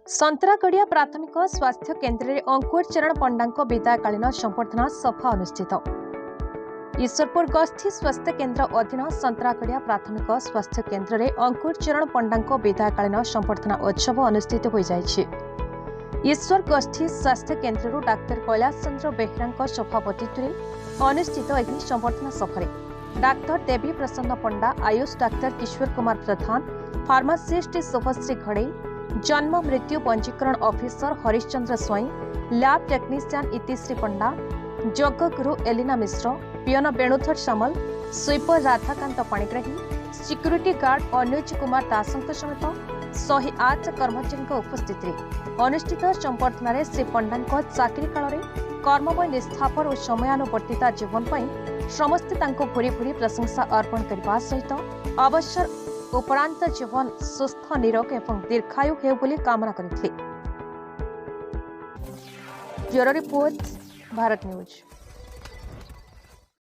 संतरागढ़िया प्राथमिक स्वास्थ्य केन्द्र में अंकुर चरण पंडा विदायकालीन संबर्धना सभा अनुष्ठित। ईश्वरपुर गस्थी स्वास्थ्य केन्द्र अधीन संतरागढ़िया प्राथमिक स्वास्थ्य केन्द्र में अंकुर चरण पंडा विदायकालीन संबर्धना उत्सव अनुष्ठित हो जाइछि। ईश्वर गस्थी स्वास्थ्य केन्द्र डाक्तर कैलाश चंद्र बेहेरा सभापतित्व अनुष्ठित यह संबर्धना सभा doctor Debi Prasanna Panda, Ayush doctor Kishore Kumar Pradhan, pharmacist Subhashree Ghade, जन्म मृत्यु पंजीकरण officer Harishchandra Swain, lab technician Itishree Panda, जगगुरु Elina Mishra, peon Benudhar Samal, sweeper Radhakanta Panigrahi, security guard Anuj Kumar दासंक समेत 108 कर्मचारी उपस्थित अनुष्ठित संबर्धना श्री पंडा चाकरी काल कर्ममय निष्ठापर और समयानुवर्तिता जीवन पर समस्ते तांको भूरी भूरी प्रशंसा अर्पण करने सहित अवसर उपरांत जीवन सुस्थ निरोग एवं दीर्घायु हेउ बोली कामना करथिले। Bureau report, Bharat news.